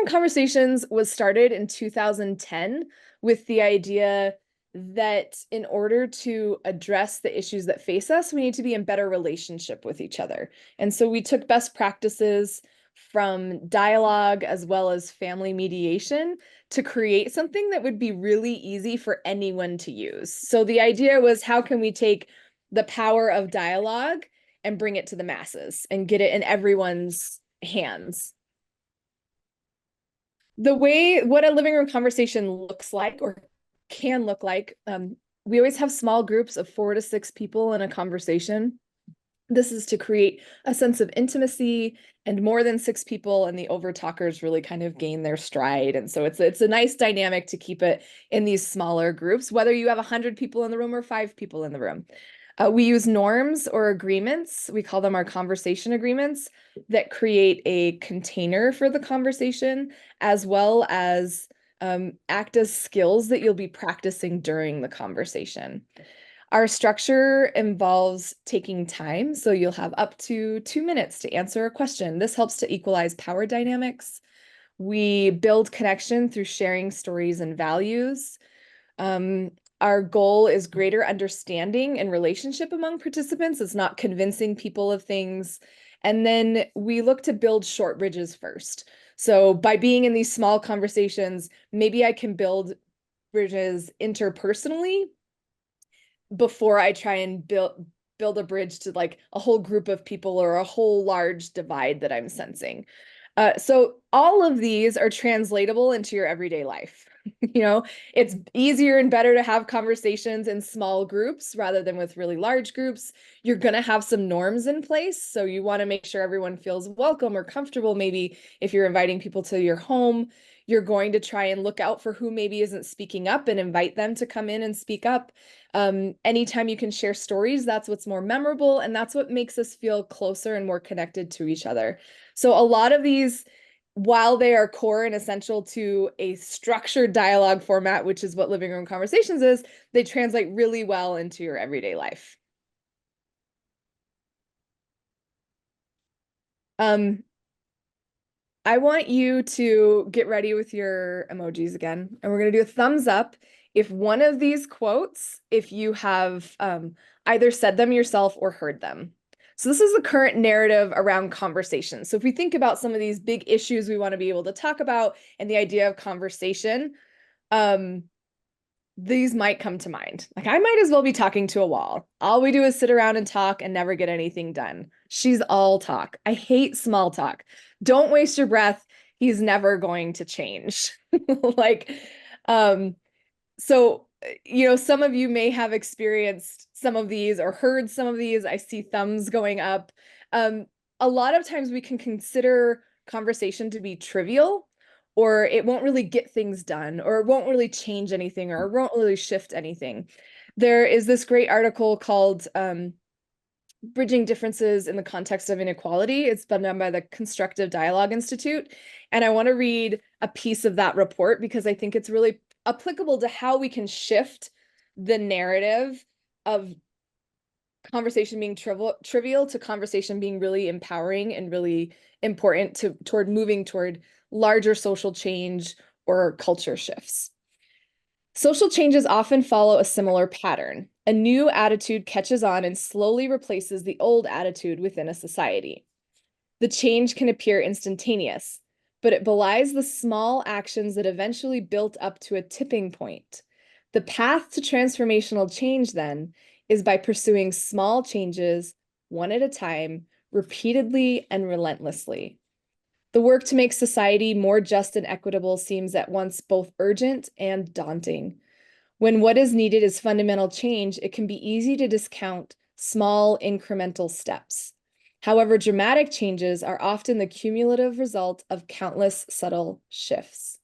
Conversations was started in 2010 with the idea that in order to address the issues that face us, we need to be in better relationship with each other. And so we took best practices from dialogue as well as family mediation to create something that would be really easy for anyone to use. So the idea was, how can we take the power of dialogue and bring it to the masses and get it in everyone's hands? What a living room conversation looks like or can look like, we always have small groups of 4 to 6 people in a conversation. This is to create a sense of intimacy, and more than 6 people, and the over talkers really kind of gain their stride. And so it's a nice dynamic to keep it in these smaller groups, whether you have 100 people in the room or 5 people in the room. We use norms or agreements. We call them our conversation agreements that create a container for the conversation, as well as act as skills that you'll be practicing during the conversation. Our structure involves taking time, so you'll have up to 2 minutes to answer a question. This helps to equalize power dynamics. We build connection through sharing stories and values. Our goal is greater understanding and relationship among participants. It's not convincing people of things. And then we look to build short bridges first. So by being in these small conversations, maybe I can build bridges interpersonally before I try and build a bridge to like a whole group of people or a whole large divide that I'm sensing. So all of these are translatable into your everyday life. You know, it's easier and better to have conversations in small groups rather than with really large groups. You're going to have some norms in place. So you want to make sure everyone feels welcome or comfortable. Maybe if you're inviting people to your home, you're going to try and look out for who maybe isn't speaking up and invite them to come in and speak up. Anytime you can share stories, that's what's more memorable, and that's what makes us feel closer and more connected to each other. So a lot of these, while they are core and essential to a structured dialogue format, which is what living room conversations is, they translate really well into your everyday life. I want you to get ready with your emojis again, and we're going to do a thumbs up if one of these quotes, if you have either said them yourself or heard them. So this is the current narrative around conversation. So if we think about some of these big issues we want to be able to talk about and the idea of conversation, these might come to mind. Like, I might as well be talking to a wall. All we do is sit around and talk and never get anything done. She's all talk. I hate small talk. Don't waste your breath. He's never going to change. Like, so, some of you may have experienced some of these or heard some of these. I see thumbs going up. A lot of times we can consider conversation to be trivial, or it won't really get things done, or it won't really change anything, or it won't really shift anything. There is this great article called Bridging Differences in the Context of Inequality. It's been done by the Constructive Dialogue Institute. And I want to read a piece of that report because I think it's really applicable to how we can shift the narrative of conversation being trivial to conversation being really empowering and really important toward moving toward larger social change or culture shifts. Social changes often follow a similar pattern. A new attitude catches on and slowly replaces the old attitude within a society. The change can appear instantaneous, but it belies the small actions that eventually built up to a tipping point. The path to transformational change, then, is by pursuing small changes, one at a time, repeatedly and relentlessly. The work to make society more just and equitable seems at once both urgent and daunting. When what is needed is fundamental change, it can be easy to discount small incremental steps. However, dramatic changes are often the cumulative result of countless subtle shifts.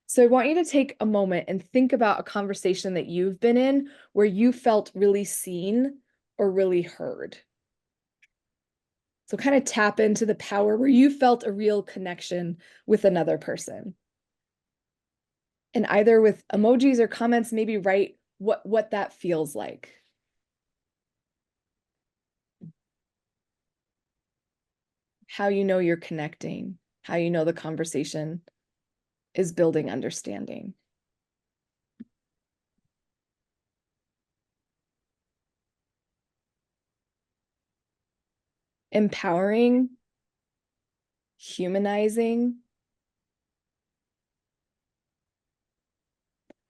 So I want you to take a moment and think about a conversation that you've been in where you felt really seen or really heard. So kind of tap into the power where you felt a real connection with another person. And either with emojis or comments, maybe write what that feels like. How you know you're connecting. how you know the conversation is building understanding. Empowering, humanizing.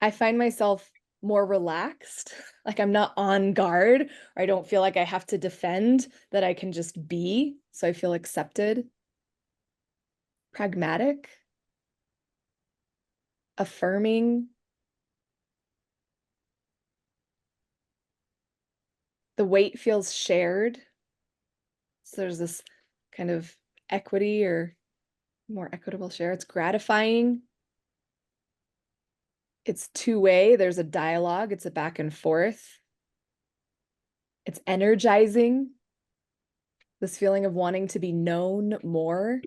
I find myself more relaxed, like I'm not on guard, or I don't feel like I have to defend, that I can just be, so I feel accepted. Pragmatic, affirming. The weight feels shared. So there's this kind of equity or more equitable share. It's gratifying. It's two-way. There's a dialogue. It's a back and forth. It's energizing. This feeling of wanting to be known more.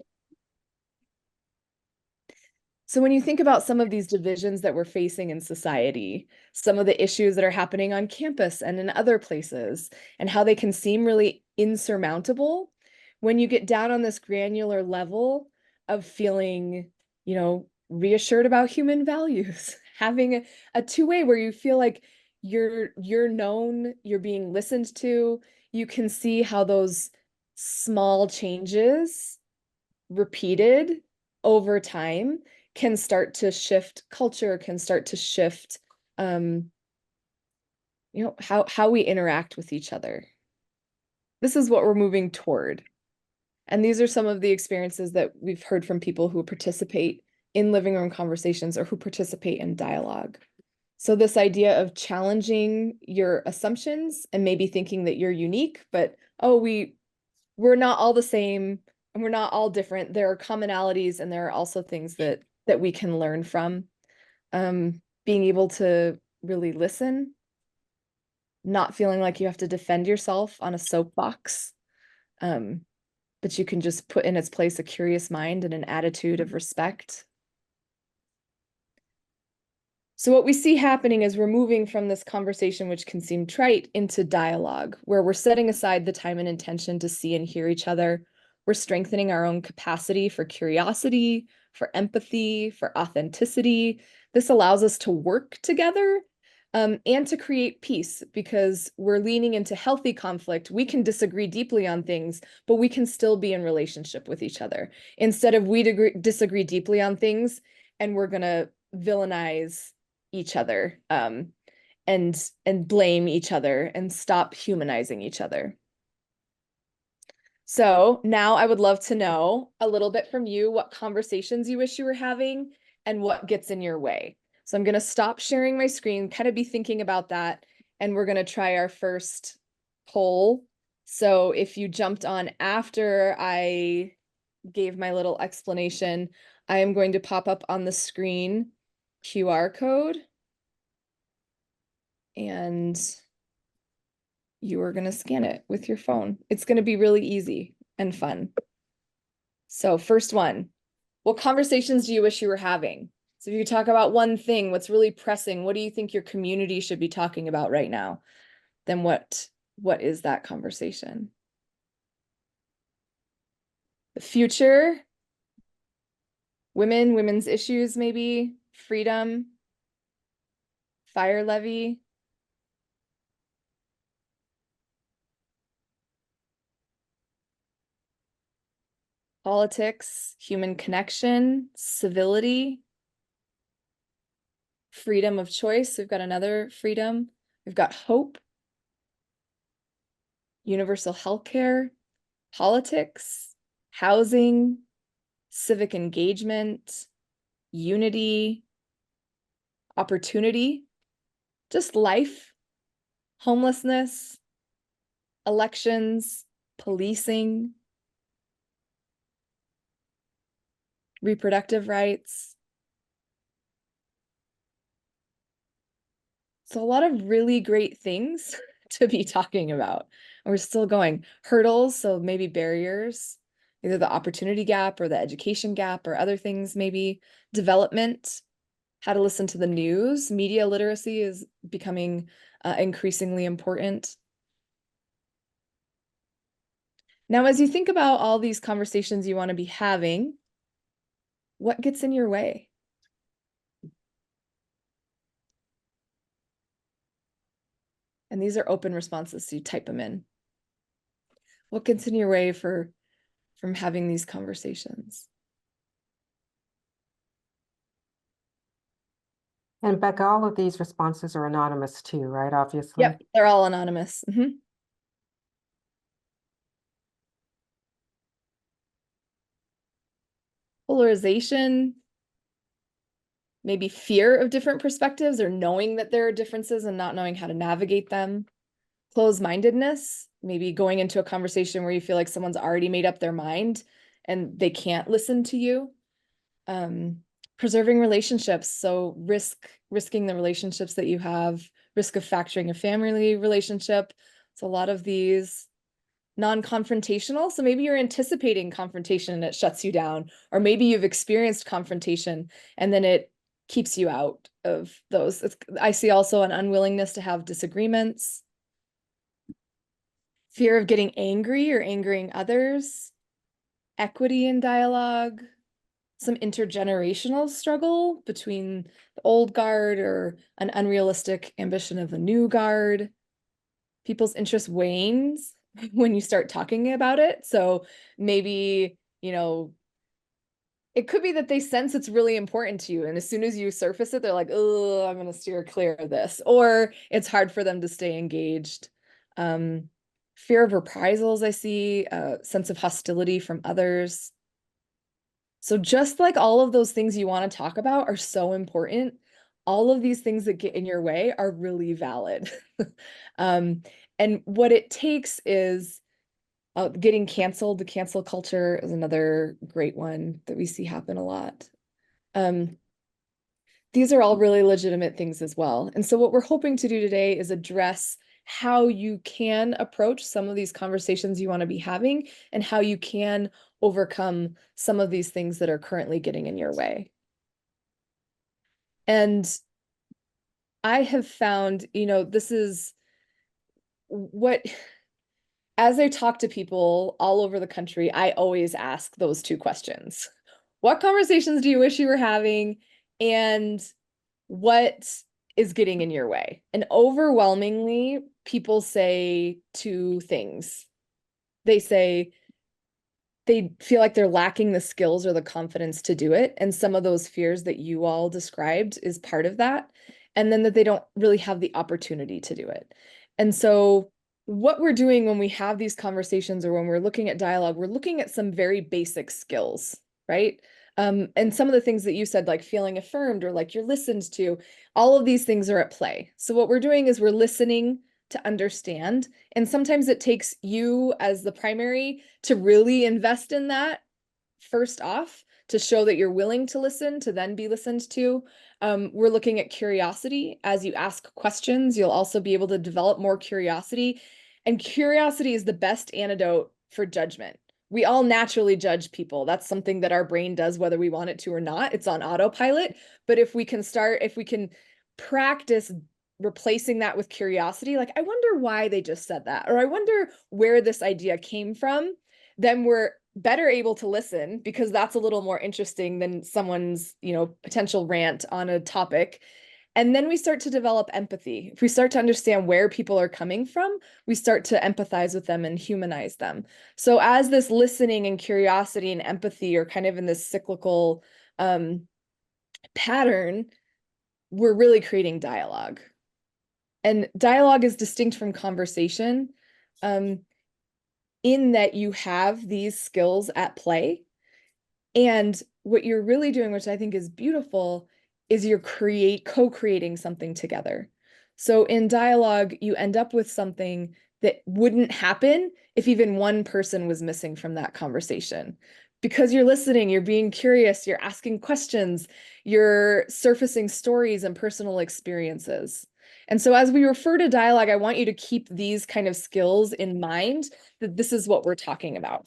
So when you think about some of these divisions that we're facing in society, some of the issues that are happening on campus and in other places, and how they can seem really insurmountable, when you get down on this granular level of feeling, reassured about human values, having a two-way where you feel like you're known, you're being listened to, you can see how those small changes repeated over time can start to shift culture, can start to shift how we interact with each other. This is what we're moving toward. And these are some of the experiences that we've heard from people who participate in living room conversations or who participate in dialogue. So this idea of challenging your assumptions and maybe thinking that you're unique, but we're not all the same and we're not all different. There are commonalities and there are also things that we can learn from. Being able to really listen, not feeling like you have to defend yourself on a soapbox, but you can just put in its place a curious mind and an attitude of respect. So what we see happening is we're moving from this conversation, which can seem trite, into dialogue, where we're setting aside the time and intention to see and hear each other. We're strengthening our own capacity for curiosity, for empathy, for authenticity. This allows us to work together, and to create peace, because we're leaning into healthy conflict. We can disagree deeply on things, but we can still be in relationship with each other. Instead of we disagree deeply on things and we're going to villainize each other, and blame each other and stop humanizing each other. So now I would love to know a little bit from you, what conversations you wish you were having and what gets in your way. So I'm going to stop sharing my screen, kind of be thinking about that, and we're going to try our first poll. So if you jumped on after I gave my little explanation, I am going to pop up on the screen QR code, and you are going to scan it with your phone. It's going to be really easy and fun. So first one, what conversations do you wish you were having? So if you talk about one thing, what's really pressing, what do you think your community should be talking about right now? Then what is that conversation? The future, women's issues, maybe, freedom, fire levy. Politics, human connection, civility, freedom of choice. We've got another freedom. We've got hope, universal healthcare, politics, housing, civic engagement, unity, opportunity, just life, homelessness, elections, policing, reproductive rights. So a lot of really great things to be talking about. And we're still going. Hurdles, so maybe barriers, either the opportunity gap or the education gap or other things, maybe development, how to listen to the news. Media literacy is becoming increasingly important. Now, as you think about all these conversations you want to be having, What gets in your way? And these are open responses, so you type them in. What gets in your way from having these conversations? And Becca, all of these responses are anonymous too, right? Obviously. Yep, they're all anonymous. Polarization, maybe fear of different perspectives or knowing that there are differences and not knowing how to navigate them. Closed-mindedness, maybe going into a conversation where you feel like someone's already made up their mind and they can't listen to you. Preserving relationships, so risking the relationships that you have, risk of fracturing a family relationship. So a lot of these non-confrontational. So maybe you're anticipating confrontation and it shuts you down, or maybe you've experienced confrontation and then it keeps you out of those. I see also an unwillingness to have disagreements, fear of getting angry or angering others, equity in dialogue, some intergenerational struggle between the old guard or an unrealistic ambition of the new guard. People's interest wanes when you start talking about it. So maybe, it could be that they sense it's really important to you. And as soon as you surface it, they're like, oh, I'm going to steer clear of this. Or it's hard for them to stay engaged. Fear of reprisals, I see, a sense of hostility from others. So just like all of those things you want to talk about are so important, all of these things that get in your way are really valid. Um, and what it takes is getting canceled. The cancel culture is another great one that we see happen a lot. Um, these are all really legitimate things as well. And so what we're hoping to do today is address how you can approach some of these conversations you want to be having and how you can overcome some of these things that are currently getting in your way. And I have found, this is what, as I talk to people all over the country, I always ask those two questions. What conversations do you wish you were having? And what is getting in your way? And overwhelmingly, people say two things. They say they feel like they're lacking the skills or the confidence to do it. And some of those fears that you all described is part of that. And then that they don't really have the opportunity to do it. And so what we're doing when we have these conversations or when we're looking at dialogue, we're looking at some very basic skills, right? And some of the things that you said, like feeling affirmed or like you're listened to, all of these things are at play. So what we're doing is we're listening to understand. And sometimes it takes you as the primary to really invest in that first off, to show that you're willing to listen, to then be listened to. We're looking at curiosity. As you ask questions, you'll also be able to develop more curiosity. And curiosity is the best antidote for judgment. We all naturally judge people. That's something that our brain does, whether we want it to or not. It's on autopilot. But if we can practice replacing that with curiosity, like, I wonder why they just said that, or I wonder where this idea came from, then we're better able to listen because that's a little more interesting than someone's, potential rant on a topic. And then we start to develop empathy. If we start to understand where people are coming from, we start to empathize with them and humanize them. So as this listening and curiosity and empathy are kind of in this cyclical pattern, we're really creating dialogue. And dialogue is distinct from conversation in that you have these skills at play. And what you're really doing, which I think is beautiful, is you're co-creating something together. So in dialogue, you end up with something that wouldn't happen if even one person was missing from that conversation. Because you're listening, you're being curious, you're asking questions, you're surfacing stories and personal experiences. And so as we refer to dialogue, I want you to keep these kind of skills in mind, that this is what we're talking about.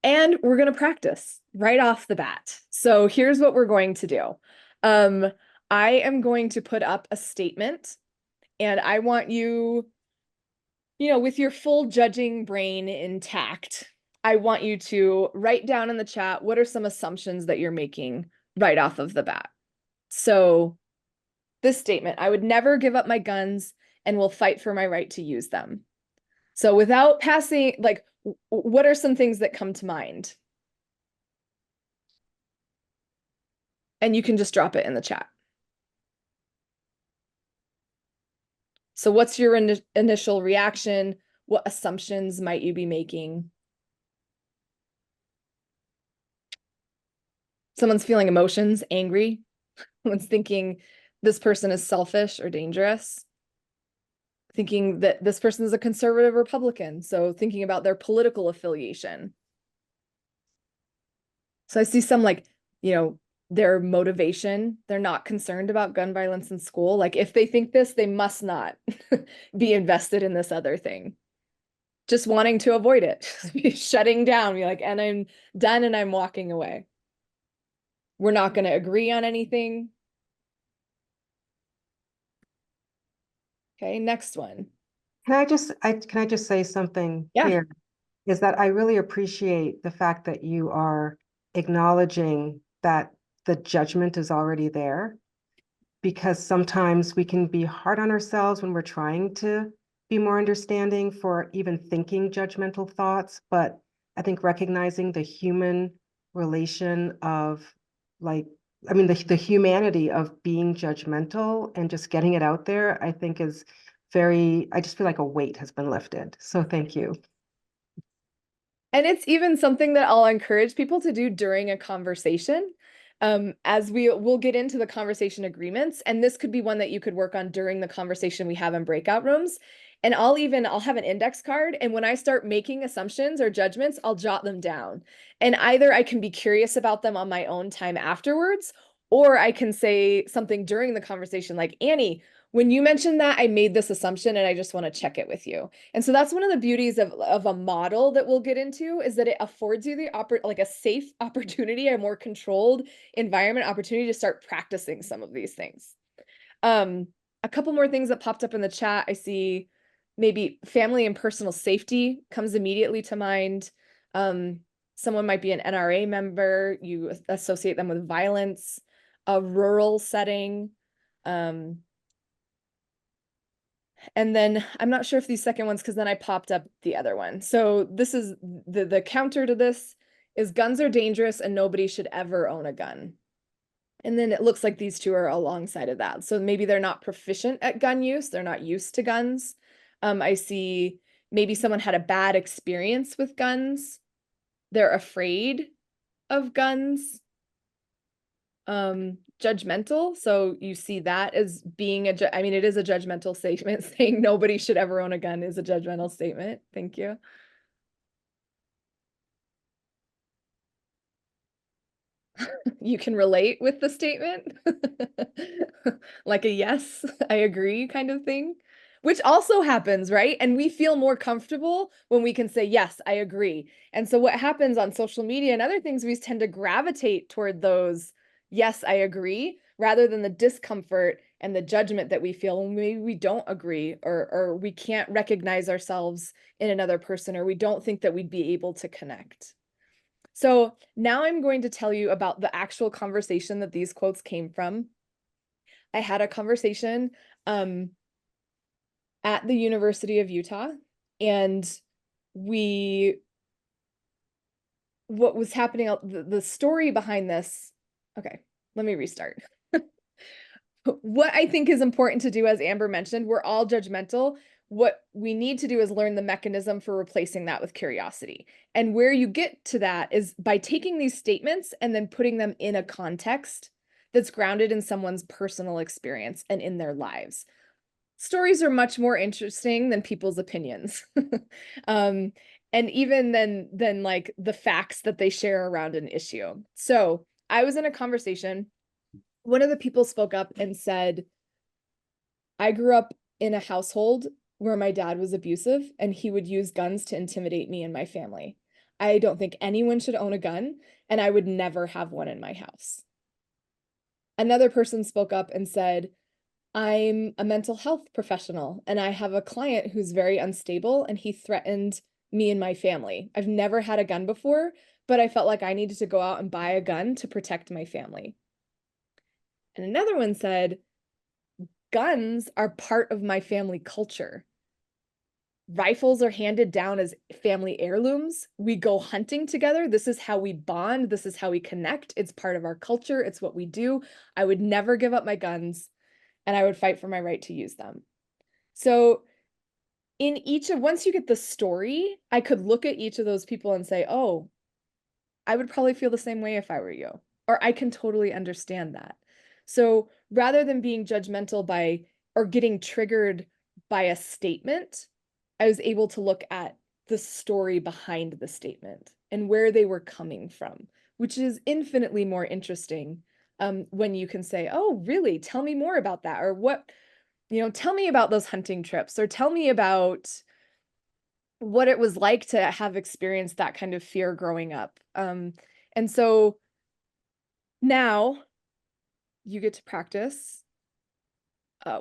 And we're going to practice right off the bat. So here's what we're going to do. I am going to put up a statement, and I want you, with your full judging brain intact, I want you to write down in the chat, what are some assumptions that you're making right off of the bat? So this statement, I would never give up my guns and will fight for my right to use them. So without passing, like, what are some things that come to mind? And you can just drop it in the chat. So what's your initial reaction? What assumptions might you be making? Someone's feeling emotions, angry. Someone's thinking this person is selfish or dangerous. Thinking that this person is a conservative Republican. So thinking about their political affiliation. So I see some like, their motivation. They're not concerned about gun violence in school. Like if they think this, they must not be invested in this other thing. Just wanting to avoid it, shutting down, be like, and I'm done and I'm walking away. We're not going to agree on anything. Okay, next one. Can I just say something Yeah. here? Is that I really appreciate the fact that you are acknowledging that the judgment is already there, because sometimes we can be hard on ourselves when we're trying to be more understanding for even thinking judgmental thoughts. But I think recognizing the human relation of like, I mean, the humanity of being judgmental and just getting it out there, I think is I just feel like a weight has been lifted. So thank you. And it's even something that I'll encourage people to do during a conversation. As we'll get into the conversation agreements, and this could be one that you could work on during the conversation we have in breakout rooms. And I'll have an index card, and when I start making assumptions or judgments, I'll jot them down. And either I can be curious about them on my own time afterwards, or I can say something during the conversation like, Annie, when you mentioned that, I made this assumption and I just want to check it with you. And so that's one of the beauties of a model that we'll get into, is that it affords you like a safe opportunity, a more controlled environment opportunity to start practicing some of these things. A couple more things that popped up in the chat. I see maybe family and personal safety comes immediately to mind. Someone might be an NRA member. You associate them with violence, a rural setting. And then I'm not sure if these second ones, because then I popped up the other one. So this is the counter to this is guns are dangerous and nobody should ever own a gun. And then it looks like these two are alongside of that. So maybe they're not proficient at gun use. They're not used to guns. I see maybe someone had a bad experience with guns. They're afraid of guns. Judgmental. So you see that as being I mean, it is a judgmental statement. Saying nobody should ever own a gun is a judgmental statement. Thank you. You can relate with the statement. Like a yes, I agree kind of thing, which also happens, right? And we feel more comfortable when we can say, yes, I agree. And so what happens on social media and other things, we tend to gravitate toward those, yes, I agree, rather than the discomfort and the judgment that we feel when maybe we don't agree, or we can't recognize ourselves in another person, or we don't think that we'd be able to connect. So now I'm going to tell you about the actual conversation that these quotes came from. I had a conversation at the University of Utah, and what was happening, the story behind this. Okay, let me restart. What I think is important to do, as Amber mentioned, we're all judgmental. What we need to do is learn the mechanism for replacing that with curiosity. And where you get to that is by taking these statements and then putting them in a context that's grounded in someone's personal experience and in their lives. Stories are much more interesting than people's opinions. And even than like the facts that they share around an issue. So I was in a conversation. One of the people spoke up and said, I grew up in a household where my dad was abusive and he would use guns to intimidate me and my family. I don't think anyone should own a gun, and I would never have one in my house. Another person spoke up and said, I'm a mental health professional and I have a client who's very unstable and he threatened me and my family. I've never had a gun before, but I felt like I needed to go out and buy a gun to protect my family. And another one said, guns are part of my family culture. Rifles are handed down as family heirlooms. We go hunting together. This is how we bond. This is how we connect. It's part of our culture. It's what we do. I would never give up my guns, and I would fight for my right to use them. So in each of, once you get the story, I could look at each of those people and say, oh, I would probably feel the same way if I were you, or I can totally understand that. So rather than being judgmental by or getting triggered by a statement, I was able to look at the story behind the statement and where they were coming from, which is infinitely more interesting when you can say, oh, really? Tell me more about that. Or what, tell me about those hunting trips, or tell me about what it was like to have experienced that kind of fear growing up. And so now you get to practice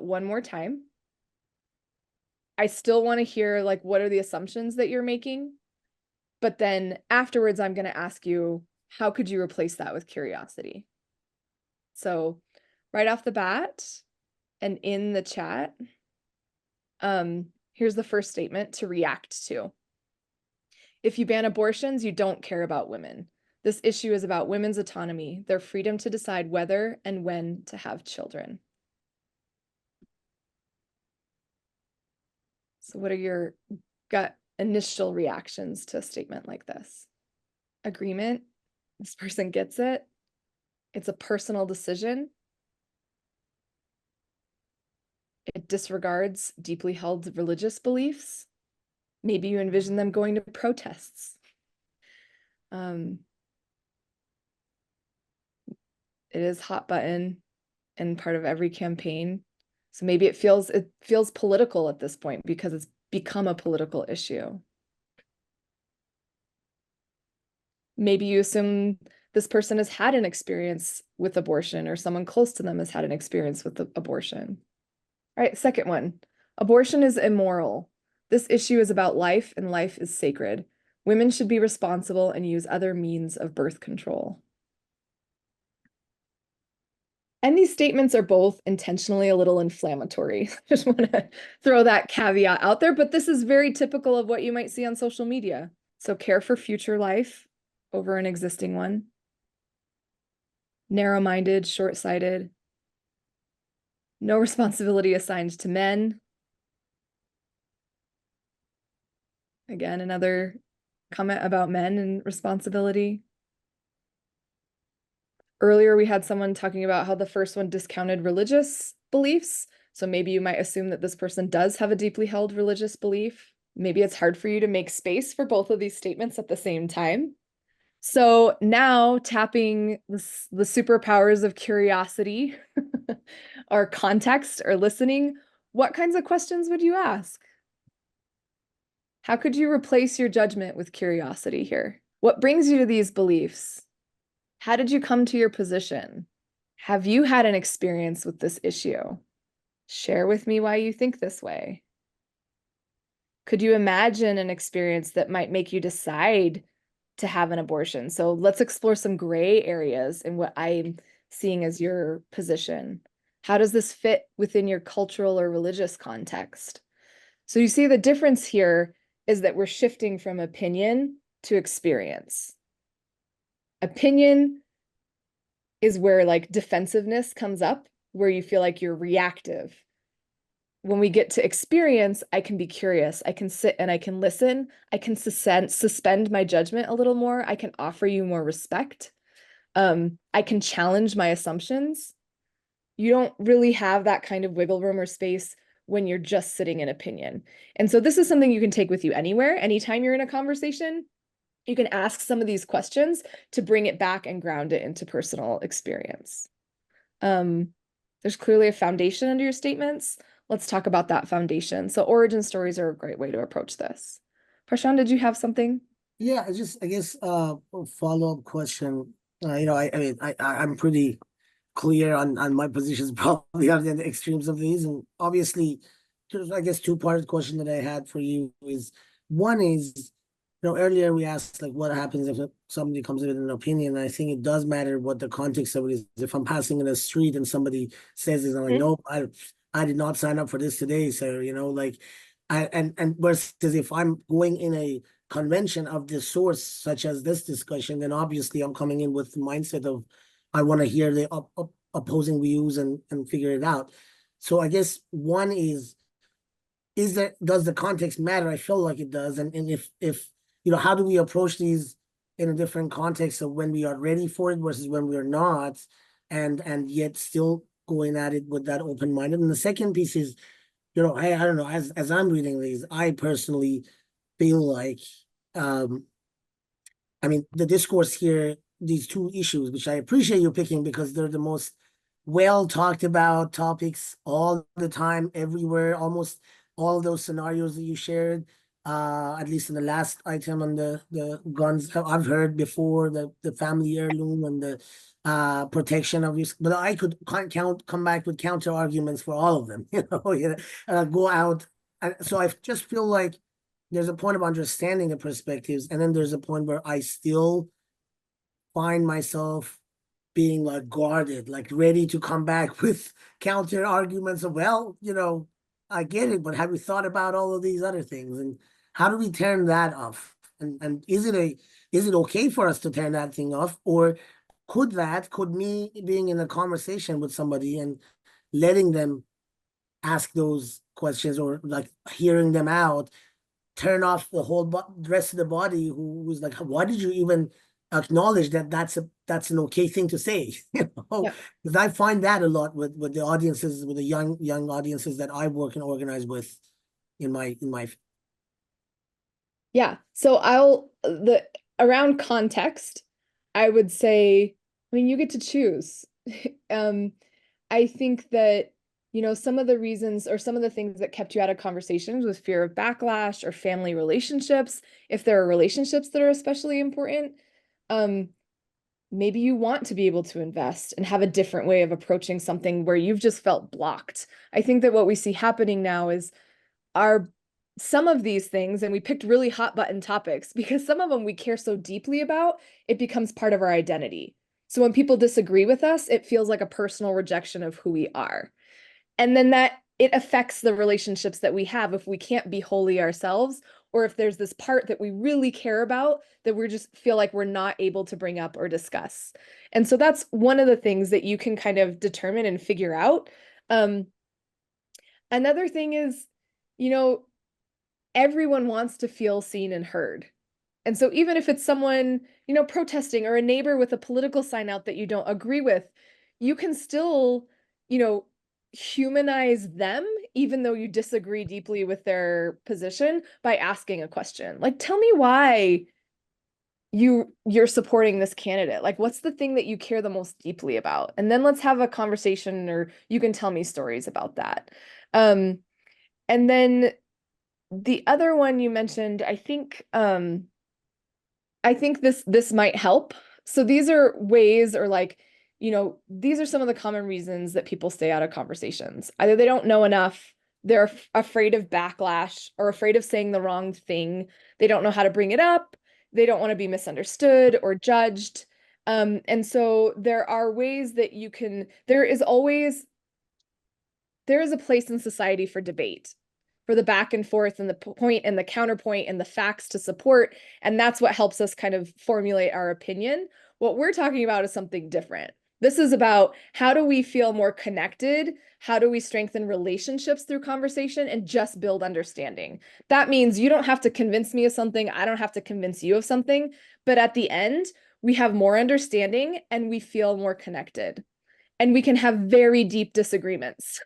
one more time. I still want to hear, like, what are the assumptions that you're making? But then afterwards, I'm going to ask you, how could you replace that with curiosity? So right off the bat and in the chat, here's the first statement to react to. If you ban abortions, you don't care about women. This issue is about women's autonomy, their freedom to decide whether and when to have children. So what are your gut initial reactions to a statement like this? Agreement? This person gets it. It's a personal decision. It disregards deeply held religious beliefs. Maybe you envision them going to protests. It is hot button and part of every campaign. So maybe it feels political at this point because it's become a political issue. Maybe you assume this person has had an experience with abortion, or someone close to them has had an experience with abortion. All right, second one. Abortion is immoral. This issue is about life, and life is sacred. Women should be responsible and use other means of birth control. And these statements are both intentionally a little inflammatory. Just want to throw that caveat out there, but this is very typical of what you might see on social media. So care for future life over an existing one. Narrow-minded, short-sighted. No responsibility assigned to men. Again, another comment about men and responsibility. Earlier, we had someone talking about how the first one discounted religious beliefs. So maybe you might assume that this person does have a deeply held religious belief. Maybe it's hard for you to make space for both of these statements at the same time. So now tapping the superpowers of curiosity or context or listening, what kinds of questions would you ask? How could you replace your judgment with curiosity here? What brings you to these beliefs? How did you come to your position? Have you had an experience with this issue? Share with me why you think this way. Could you imagine an experience that might make you decide to have an abortion? So let's explore some gray areas in what I'm seeing as your position. How does this fit within your cultural or religious context? So you see the difference here is that we're shifting from opinion to experience. Opinion is where, like, defensiveness comes up, where you feel like you're reactive. When we get to experience, I can be curious. I can sit and I can listen. I can suspend my judgment a little more. I can offer you more respect. I can challenge my assumptions. You don't really have that kind of wiggle room or space when you're just sitting in opinion. And so this is something you can take with you anywhere. Anytime you're in a conversation, you can ask some of these questions to bring it back and ground it into personal experience. There's clearly a foundation under your statements. Let's talk about that foundation. So origin stories are a great way to approach this. Prashant, did you have something? Yeah, I guess a follow-up question. I'm pretty clear on my positions, probably on the extremes of these. And obviously, there's, I guess, two-part question that I had for you is, one is, earlier we asked like what happens if somebody comes with an opinion. I think it does matter what the context of it is. If I'm passing in the street and somebody says this, I'm like, Mhm. nope, I did not sign up for this today, sir. Like and versus if I'm going in a convention of this source, such as this discussion, then obviously I'm coming in with the mindset of I want to hear the opposing views and figure it out. So I guess one is there does the context matter? I feel like it does. And if how do we approach these in a different context of when we are ready for it versus when we are not, and yet still going at it with that open minded. And the second piece is, I don't know, as I'm reading these, I personally feel like um I mean, the discourse here, these two issues, which I appreciate you picking because they're the most well talked about topics all the time, everywhere, almost all of those scenarios that you shared, at least in the last item on the guns I've heard before, the family heirloom and the protection of you. But I could come back with counter arguments for all of them, go out. So I just feel like there's a point of understanding the perspectives, and then there's a point where I still find myself being like guarded, like ready to come back with counter arguments of, well, I get it, but have you thought about all of these other things? And how do we turn that off? And is it okay for us to turn that thing off? Or could me being in a conversation with somebody and letting them ask those questions or like hearing them out turn off the whole rest of the body who was like, why did you even acknowledge that that's an okay thing to say? Yeah. Because I find that a lot with the audiences, with the young audiences that I work and organize with in my Yeah. So the around context, I would say, I mean, you get to choose. Um, I think that, some of the reasons or some of the things that kept you out of conversations was fear of backlash or family relationships, if there are relationships that are especially important, um, maybe you want to be able to invest and have a different way of approaching something where you've just felt blocked. I think that what we see happening now is are some of these things, and we picked really hot button topics because some of them we care so deeply about, it becomes part of our identity. So when people disagree with us, it feels like a personal rejection of who we are. And then that it affects the relationships that we have if we can't be wholly ourselves, or if there's this part that we really care about that we just feel like we're not able to bring up or discuss. And so that's one of the things that you can kind of determine and figure out. Um, Another thing is, you know, everyone wants to feel seen and heard. And so even if it's someone, protesting or a neighbor with a political sign out that you don't agree with, you can still, you know, humanize them even though you disagree deeply with their position by asking a question. Like, tell me why you're supporting this candidate. Like, what's the thing that you care the most deeply about? And then let's have a conversation, or you can tell me stories about that. Um, and then the other one you mentioned, I think this might help. So these are ways, or like, these are some of the common reasons that people stay out of conversations. Either they don't know enough, they're afraid of backlash or afraid of saying the wrong thing. They don't know how to bring it up. They don't want to be misunderstood or judged. And so there are ways that there is a place in society for debate, for the back and forth and the point and the counterpoint and the facts to support. And that's what helps us kind of formulate our opinion. What we're talking about is something different. This is about how do we feel more connected? How do we strengthen relationships through conversation and just build understanding? That means you don't have to convince me of something. I don't have to convince you of something. But at the end, we have more understanding and we feel more connected. And we can have very deep disagreements.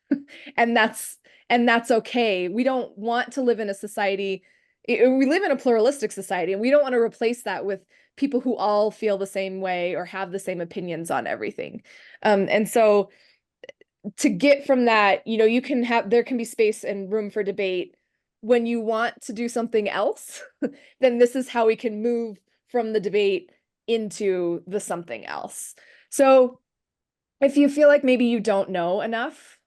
and that's and that's okay. We don't want to live in a society, we live in a pluralistic society, and we don't want to replace that with people who all feel the same way or have the same opinions on everything. And so to get from that, there can be space and room for debate. When you want to do something else, then this is how we can move from the debate into the something else. So if you feel like maybe you don't know enough,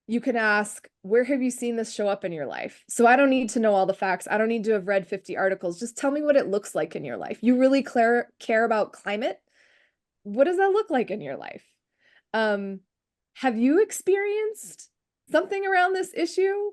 you can ask, where have you seen this show up in your life? So I don't need to know all the facts. I don't need to have read 50 articles. Just tell me what it looks like in your life. You really care about climate? What does that look like in your life? Have you experienced something around this issue?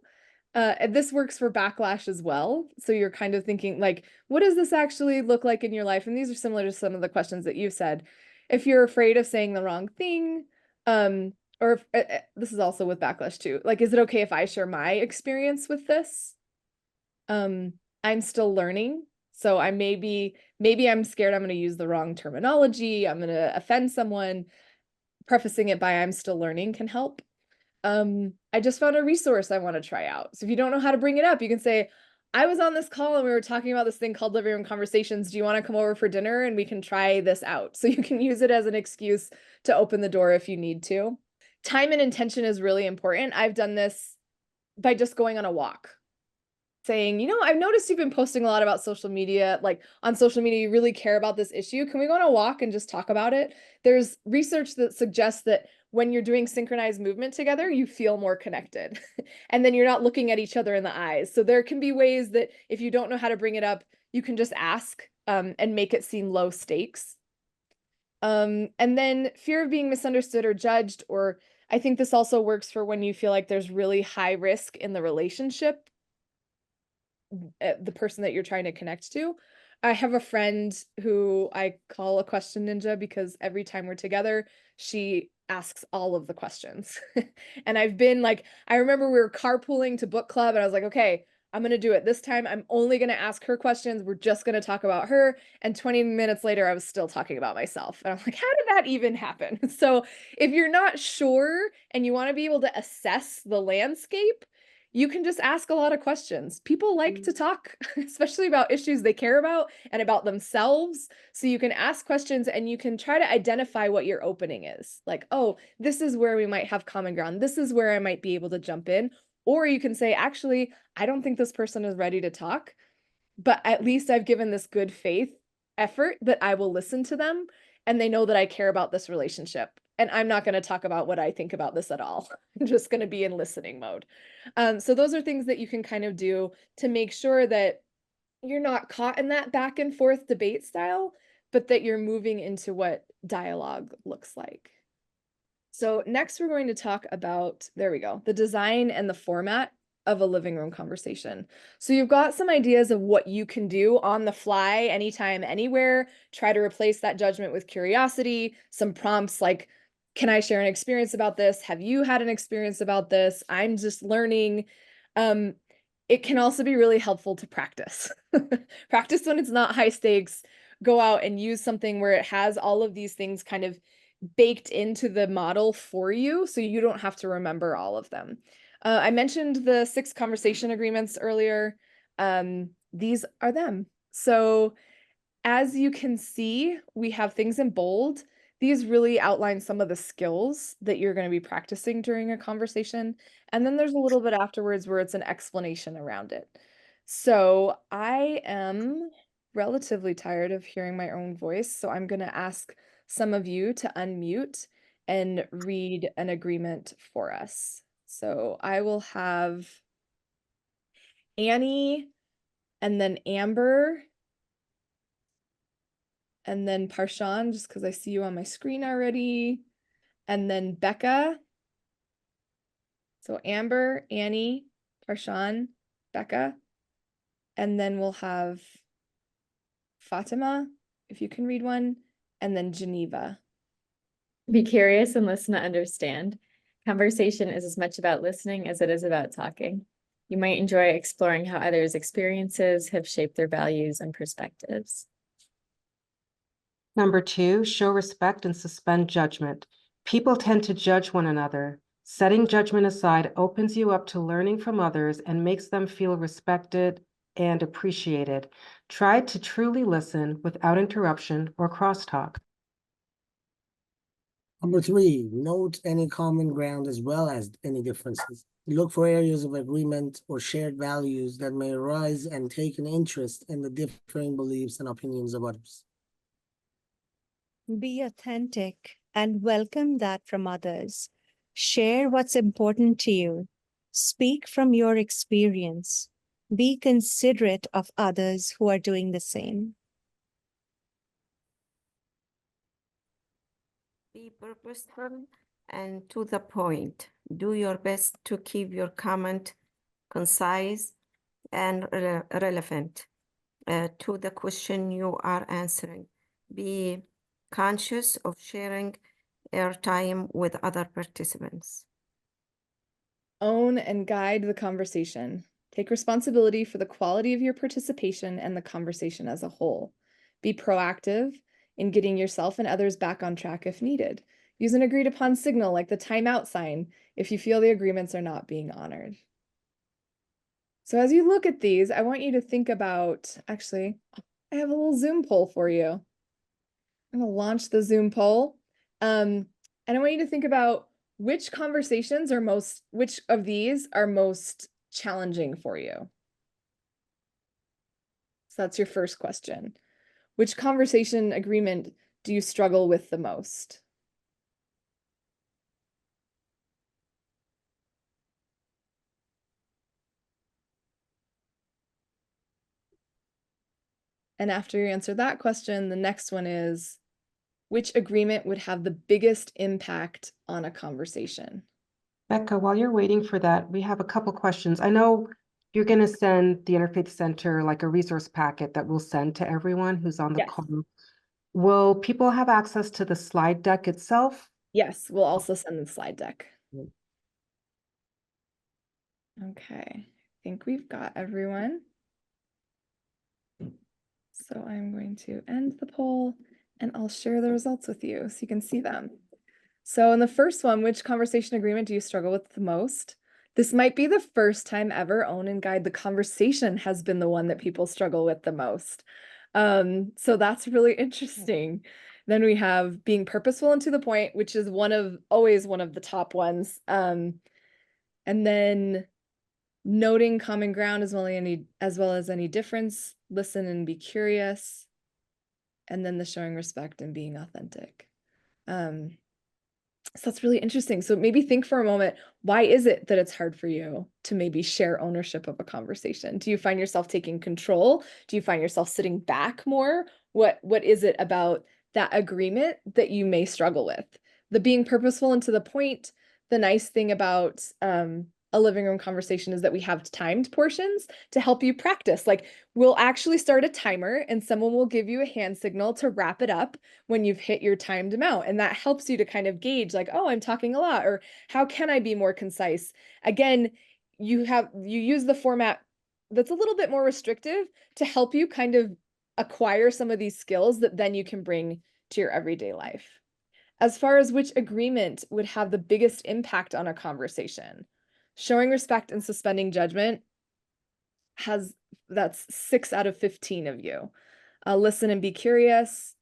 And this works for backlash as well. So you're kind of thinking like, what does this actually look like in your life? And these are similar to some of the questions that you've said. If you're afraid of saying the wrong thing, or if, this is also with backlash too. Like, is it okay if I share my experience with this? I'm still learning. So I maybe I'm scared I'm going to use the wrong terminology. I'm going to offend someone. Prefacing it by I'm still learning can help. I just found a resource I want to try out. So if you don't know how to bring it up, you can say, I was on this call and we were talking about this thing called Living Room Conversations. Do you want to come over for dinner and we can try this out? So you can use it as an excuse to open the door if you need to. Time and intention is really important. I've done this by just going on a walk, saying, you know, I've noticed you've been posting a lot about social media, like on social media, you really care about this issue. Can we go on a walk and just talk about it? There's research that suggests that when you're doing synchronized movement together, you feel more connected and then you're not looking at each other in the eyes. So there can be ways that if you don't know how to bring it up, you can just ask and make it seem low stakes. And then fear of being misunderstood or judged, or I think this also works for when you feel like there's really high risk in the relationship, the person that you're trying to connect to. I have a friend who I call a question ninja because every time we're together, she asks all of the questions. And I've been like, I remember we were carpooling to book club and I was like, okay, I'm going to do it this time. I'm only going to ask her questions. We're just going to talk about her. And 20 minutes later, I was still talking about myself. And I'm like, how did that even happen? So if you're not sure and you want to be able to assess the landscape, you can just ask a lot of questions. People like to talk, especially about issues they care about and about themselves. So you can ask questions and you can try to identify what your opening is. Like, oh, this is where we might have common ground. This is where I might be able to jump in. Or you can say, actually, I don't think this person is ready to talk, but at least I've given this good faith effort that I will listen to them and they know that I care about this relationship. And I'm not going to talk about what I think about this at all. I'm just going to be in listening mode. So those are things that you can kind of do to make sure that you're not caught in that back and forth debate style, but that you're moving into what dialogue looks like. So next we're going to talk about, there we go, the design and the format of a living room conversation. So you've got some ideas of what you can do on the fly, anytime, anywhere. Try to replace that judgment with curiosity, some prompts like, can I share an experience about this? Have you had an experience about this? I'm just learning. It can also be really helpful to practice. Practice when it's not high stakes. Go out and use something where it has all of these things kind of baked into the model for you, so you don't have to remember all of them. I mentioned the 6 conversation agreements earlier. These are them. So as you can see, we have things in bold. These really outline some of the skills that you're going to be practicing during a conversation. And then there's a little bit afterwards where it's an explanation around it. So I am relatively tired of hearing my own voice. So I'm going to ask some of you to unmute and read an agreement for us. So I will have Annie and then Amber and then Parshan, just because I see you on my screen already, and then Becca. So Amber, Annie, Parshan, Becca, and then we'll have Fatima, if you can read one, and then Geneva. Be curious and listen to understand. Conversation is as much about listening as it is about talking. You might enjoy exploring how others' experiences have shaped their values and perspectives. Number 2, show respect and suspend judgment. People tend to judge one another. Setting judgment aside opens you up to learning from others and makes them feel respected and appreciated. Try to truly listen without interruption or crosstalk. Number 3, note any common ground as well as any differences. Look for areas of agreement or shared values that may arise and take an interest in the differing beliefs and opinions of others. Be authentic and welcome that from others. Share what's important to you. Speak from your experience. Be considerate of others who are doing the same. Be purposeful and to the point. Do your best to keep your comment concise and relevant to the question you are answering. Be conscious of sharing airtime with other participants. Own and guide the conversation. Take responsibility for the quality of your participation and the conversation as a whole. Be proactive in getting yourself and others back on track if needed. Use an agreed upon signal like the timeout sign if you feel the agreements are not being honored. So as you look at these, I want you to think about, actually, I have a little Zoom poll for you. I'm gonna launch the Zoom poll. And I want you to think about which of these are most challenging for you? So that's your first question. Which conversation agreement do you struggle with the most? And after you answer that question, the next one is, which agreement would have the biggest impact on a conversation? Becca, while you're waiting for that, we have a couple questions. I know you're going to send the Interfaith Center like a resource packet that we'll send to everyone who's on the Yes. call. Will people have access to the slide deck itself? Yes, we'll also send the slide deck. Okay, I think we've got everyone. So I'm going to end the poll and I'll share the results with you so you can see them. So in the first one, which conversation agreement do you struggle with the most? This might be the first time ever Own and Guide the conversation has been the one that people struggle with the most. So that's really interesting. Then we have being purposeful and to the point, which is always one of the top ones. And then noting common ground as well as any difference, listen and be curious, and then the showing respect and being authentic. So that's really interesting. So maybe think for a moment, why is it that it's hard for you to maybe share ownership of a conversation? Do you find yourself taking control? Do you find yourself sitting back more? What is it about that agreement that you may struggle with? The being purposeful and to the point, the nice thing about a living room conversation is that we have timed portions to help you practice. Like we'll actually start a timer and someone will give you a hand signal to wrap it up when you've hit your timed amount. And that helps you to kind of gauge like, oh, I'm talking a lot, or how can I be more concise? Again, you use the format that's a little bit more restrictive to help you kind of acquire some of these skills that then you can bring to your everyday life. As far as which agreement would have the biggest impact on a conversation, showing respect and suspending judgment that's 6 out of 15 of you. Listen and be curious,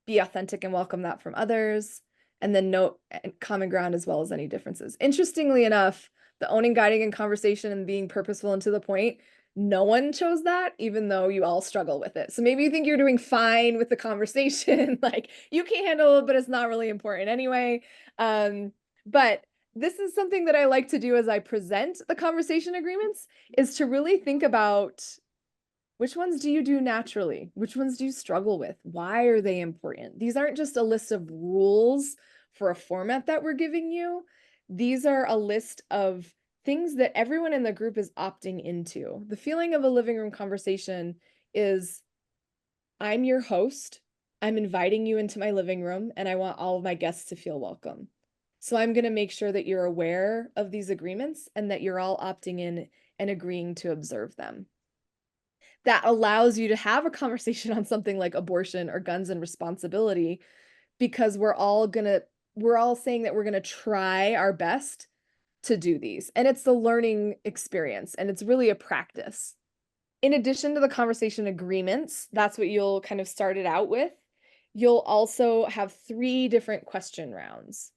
be authentic and welcome that from others, and then note common ground as well as any differences. Interestingly enough, the owning, guiding, and conversation and being purposeful and to the point, no one chose that, even though you all struggle with it. So maybe you think you're doing fine with the conversation, like you can handle it, but it's not really important anyway. But this is something that I like to do as I present the conversation agreements, is to really think about which ones do you do naturally? Which ones do you struggle with? Why are they important? These aren't just a list of rules for a format that we're giving you. These are a list of things that everyone in the group is opting into. The feeling of a living room conversation is, I'm your host. I'm inviting you into my living room and I want all of my guests to feel welcome. So I'm going to make sure that you're aware of these agreements and that you're all opting in and agreeing to observe them. That allows you to have a conversation on something like abortion or guns and responsibility, because we're all saying that we're going to try our best to do these. And it's the learning experience and it's really a practice. In addition to the conversation agreements, that's what you'll kind of start it out with. You'll also have 3 different question rounds.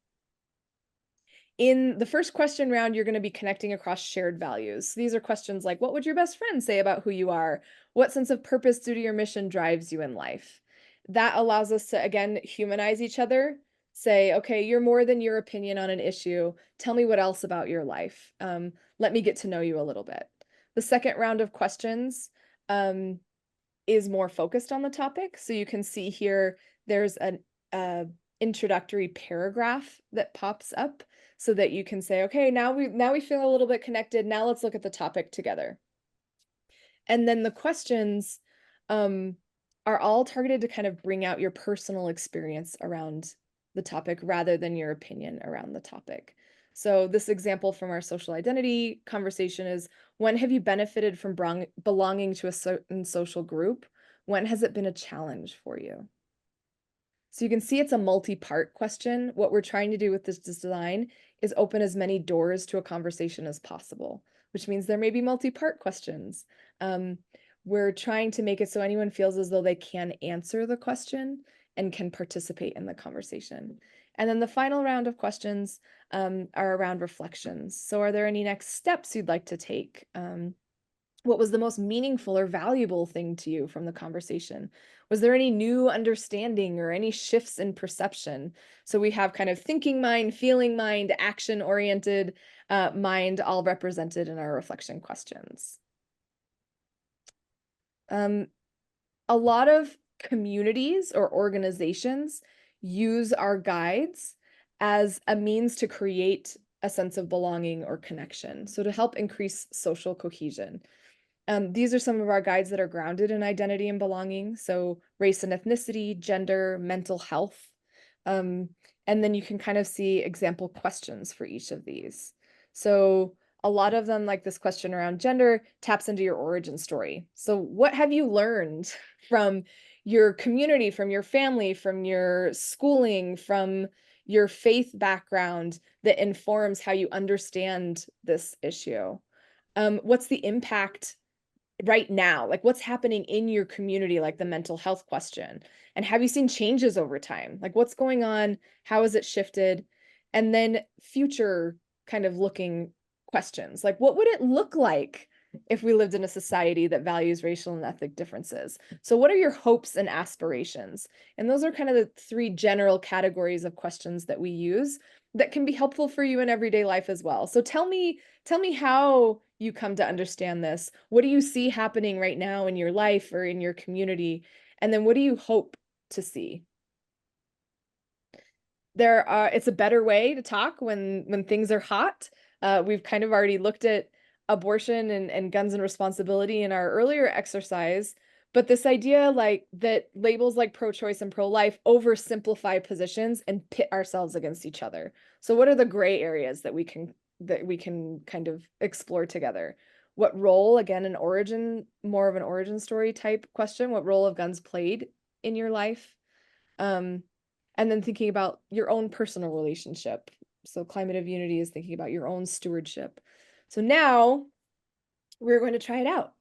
In the first question round, you're going to be connecting across shared values. These are questions like, what would your best friend say about who you are? What sense of purpose, duty, or mission drives you in life? That allows us to, again, humanize each other, say, okay, you're more than your opinion on an issue. Tell me what else about your life. Let me get to know you a little bit. The second round of questions is more focused on the topic. So you can see here, there's an introductory paragraph that pops up so that you can say, okay, now we feel a little bit connected. Now let's look at the topic together. And then the questions are all targeted to kind of bring out your personal experience around the topic rather than your opinion around the topic. So this example from our social identity conversation is, when have you benefited from belonging to a certain social group? When has it been a challenge for you? So you can see it's a multi-part question. What we're trying to do with this design is open as many doors to a conversation as possible, which means there may be multi-part questions. We're trying to make it so anyone feels as though they can answer the question and can participate in the conversation. And then the final round of questions are around reflections. So are there any next steps you'd like to take? What was the most meaningful or valuable thing to you from the conversation? Was there any new understanding or any shifts in perception? So we have kind of thinking mind, feeling mind, action-oriented mind, all represented in our reflection questions. A lot of communities or organizations use our guides as a means to create a sense of belonging or connection. So to help increase social cohesion. These are some of our guides that are grounded in identity and belonging. So race and ethnicity, gender, mental health. And then you can kind of see example questions for each of these. So a lot of them, like this question around gender, taps into your origin story. So what have you learned from your community, from your family, from your schooling, from your faith background that informs how you understand this issue? What's the impact right now? Like what's happening in your community, like the mental health question? And have you seen changes over time? Like what's going on? How has it shifted? And then future kind of looking questions, like what would it look like if we lived in a society that values racial and ethnic differences? So what are your hopes and aspirations? And those are kind of the three general categories of questions that we use that can be helpful for you in everyday life as well. So tell me how you come to understand this. What do you see happening right now in your life or in your community? And then what do you hope to see? It's a better way to talk when things are hot. We've kind of already looked at abortion and guns and responsibility in our earlier exercise, but this idea like that labels like pro-choice and pro-life oversimplify positions and pit ourselves against each other. So what are the gray areas that we can kind of explore together? What role, again, more of an origin story type question, what role have guns played in your life? And then thinking about your own personal relationship. So Climate of Unity is thinking about your own stewardship. So now we're going to try it out.